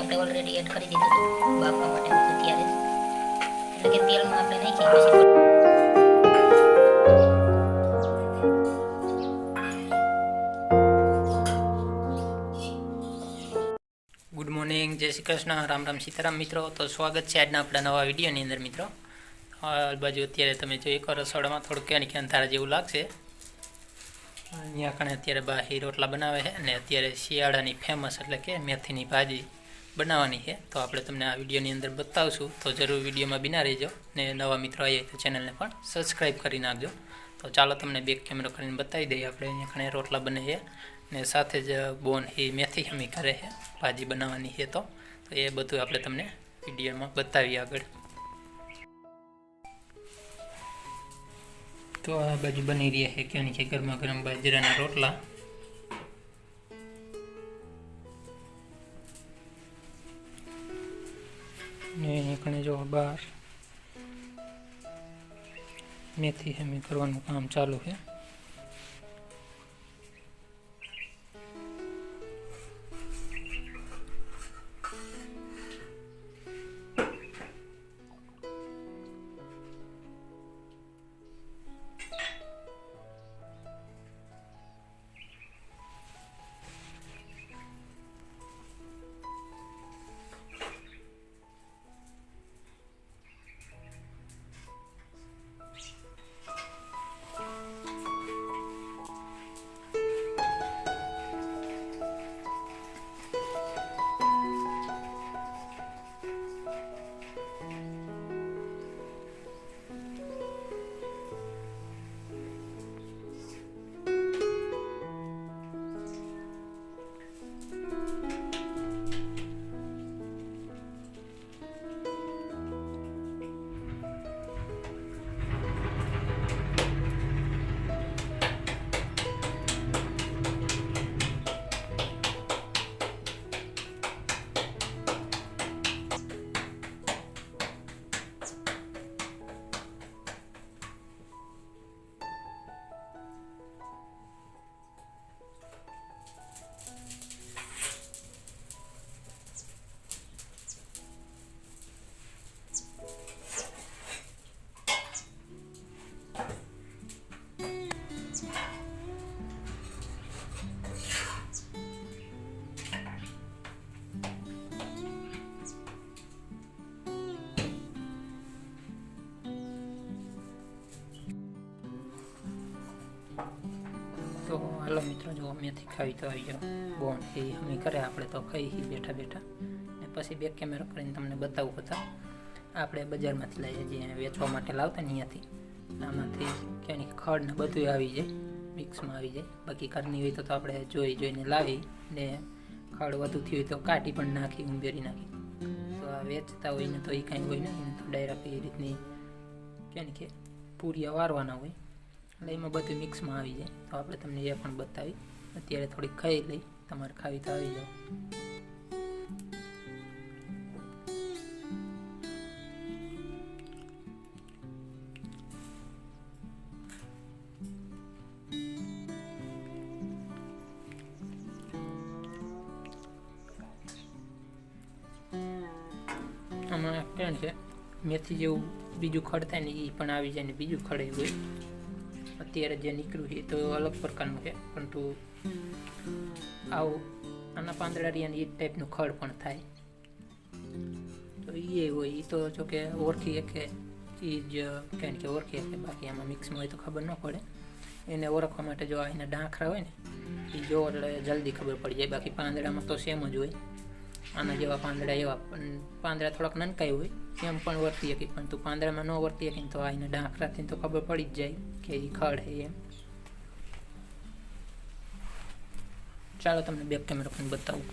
આપણે already add કરી દીધું હતું બાફવા માટે અત્યારે, એટલે કે તેલમાં આપણે નાખી પછી ગુડ મોર્નિંગ, જય શ્રી કૃષ્ણ, રામ રામ, સીતારામ મિત્રો. તો સ્વાગત છે આજના આપણા નવા વિડીયોની અંદર મિત્રો. બાજુ અત્યારે તમે જોઈ કરો રસોડામાં થોડુંક ક્યાંક અંધારા જેવું લાગશે. અહીંયા કણે અત્યારે બાહી રોટલા બનાવે છે અને અત્યારે શિયાળાની ફેમસ એટલે કે મેથીની ભાજી બનાવવાની છે. તો આપણે તમને આ વિડીયોની અંદર બતાવશું, તો જરૂર વિડીયોમાં બિના રહેજો ને નવા મિત્રો આવીએ તો ચેનલને પણ સબસ્ક્રાઈબ કરી નાખજો. તો ચાલો તમને બેક કેમેરો કરીને બતાવી દઈએ. આપણે અહીંયા કણે રોટલા બને છે ને સાથે જ બોન એ મેથી હમી કરે છે, ભાજી બનાવવાની છે. તો એ બધું આપણે તમને વિડીયોમાં બતાવીએ આગળ. તો આ બાજુ બની રહ્યા છે ક્યાંની છે ગરમા ગરમ બાજરાના રોટલા. ને અહીંયા જો બહાર મેથી હમી કરવાનું કામ ચાલુ છે. તો હાલો મિત્રો, જો મેથી ખાવી તો આવી જાઓ. બોન એ હમી કરે, આપણે તો ખાઈ બેઠા બેઠા ને પછી બેક કેમેરો કરીને તમને બતાવું બધા. આપણે બજારમાંથી લઈએ જે વેચવા માટે લાવતા ને અહીંયાથી, આમાંથી ક્યાંની ખડ ને બધું આવી જાય, મિક્સમાં આવી જાય. બાકી ઘરની હોય તો આપણે જોઈને લાવી ને ખડ વધુ થયું હોય તો કાઢી પણ નાખી, ઉંબેરી નાખી. તો આ વેચતા હોય ને તો એ કાંઈ હોય નહીં, તો ડાયરેક્ટ એ રીતની ક્યાંની કે પૂરિયા વારવાના હોય એટલે એમાં બધું મિક્સમાં આવી જાય. તો આપણે તમને એ પણ બતાવી. અત્યારે થોડીક ખાઈ લઈ, તમારે ખાવી તો આવી જાઓ. આમાં કેમ છે મેથી જેવું બીજું ખડ થાય ને એ પણ આવી જાય ને બીજું ખડે હોય. અત્યારે જે નીકળ્યું છે તો અલગ પ્રકારનું છે, પરંતુ આવું આના પાંદડા રહ્યા એ ટાઈપનું ખડ પણ થાય. તો એ હોય એ તો જો કે ઓળખી કે એ જ કહે કે ઓળખી કે, બાકી આમાં મિક્સમાં હોય તો ખબર ન પડે. એને ઓળખવા માટે જો એના ડાંખરા હોય ને એ જો એટલે જલ્દી ખબર પડી જાય. બાકી પાંદડામાં તો સેમ જ હોય, આના જેવા પાંદડા એવા પણ પાંદડા થોડાક નનકાઈ હોય એમ પણ વર્તી શકી, પરંતુ પાંદડામાં ન વર્તી શકી તો આ એના ડાંખરાથી તો ખબર પડી જ જાય કે એ ખડ છે એમ. ચાલો તમને બેક કેમેરો પણ બતાવું.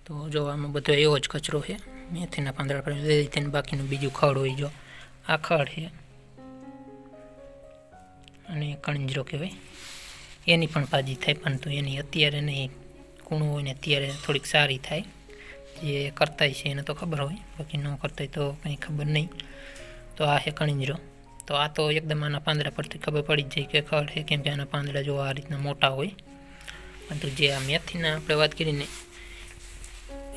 તો જો આમાં બધો એવો જ કચરો છે, મેથીના પાંદડા પર તેને બાકીનું બીજું ખડ હોય. જો આ ખડ છે અને કણજરો કહેવાય, એની પણ ભાજી થાય, પરંતુ એની અત્યારે નહીં, કૂણું હોય ને અત્યારે થોડીક સારી થાય. જે કરતા છે એને તો ખબર હોય, બાકી ન કરતા તો કંઈ ખબર નહીં. તો આ છે કણજરો. તો આ તો એકદમ આના પાંદડા પરથી ખબર પડી જ જાય કે ખડ છે, કેમ કે આના પાંદડા જો આ રીતના મોટા હોય. પરંતુ જે આ મેથીના આપણે વાત કરીને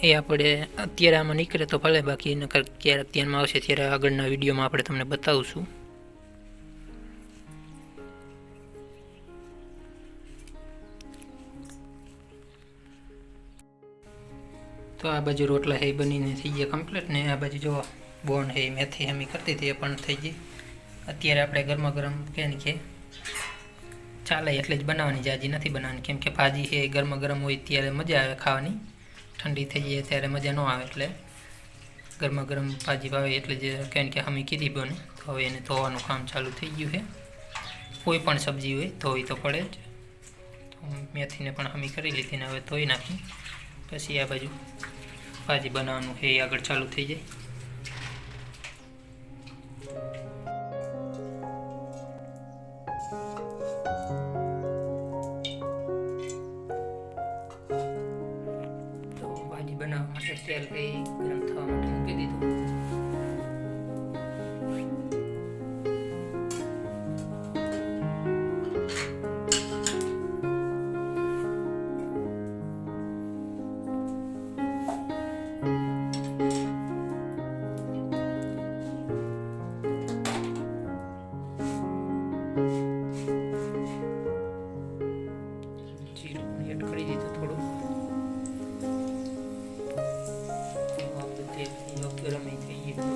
એ આપણે અત્યારે આમાં નીકળે તો ભલે, બાકી નકર ક્યારેક ધ્યાનમાં આવશે ત્યારે આગળના વિડીયોમાં આપણે તમને બતાવશું. તો આ બાજુ રોટલા હે બનીને થઈ ગયા કમ્પ્લીટ, ને આ બાજુ જો બોન હે મેથી હમી કરતી હતી એ પણ થઈ ગઈ. અત્યારે આપણે ગરમા ગરમ કે ચાલે એટલે જ બનાવવાની, જાજી નથી બનાવવાની, કેમ કે ભાજી છે ગરમા ગરમ હોય ત્યારે મજા આવે ખાવાની, ઠંડી થઈ જાય ત્યારે મજા ન આવે. એટલે ગરમા ગરમ ભાજી ભાવે એટલે જ કારણ કે હમી કીધી બને. તો હવે એને ધોવાનું કામ ચાલુ થઈ ગયું છે. કોઈ પણ સબ્જી હોય ધોવી તો પડે જ. તો મેથીને પણ હમી કરી લીધી ને હવે ધોઈ નાખી, પછી આ બાજુ ભાજી બનાવવાનું છે એ આગળ ચાલુ થઈ જાય. તો ભાજી બનાવવા માટે તેલ કઈ ગરમ થવા માટે મૂકી દીધું. જીરું એડ કરી દીધું થોડું. ગરમ થઈ ગયું.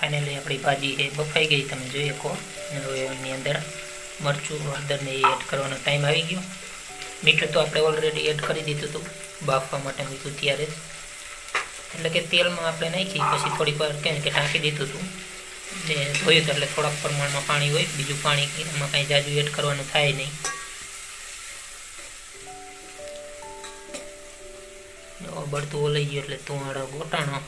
ફાઇનલી આપણી ભાજી એ બફાઈ ગઈ, તમે જોઈ શકો. હવે એની અંદર મરચું હળદરને એડ કરવાનો ટાઈમ આવી ગયો. મીઠું તો આપણે ઓલરેડી એડ કરી દીધું હતું બાફવા માટે મૂક્યું ત્યારે જ, એટલે કે તેલમાં આપણે નાખી પછી થોડીક વાર કે ઢાંકી દીધું હતું ને ધોયું હતું. એટલે થોડાક પ્રમાણમાં પાણી હોય, બીજું પાણી એમાં કાંઈ જાજુ એડ કરવાનું થાય નહીં. બળતું ઓલાઈ ગયું એટલે તુંવાળો ગોટાણો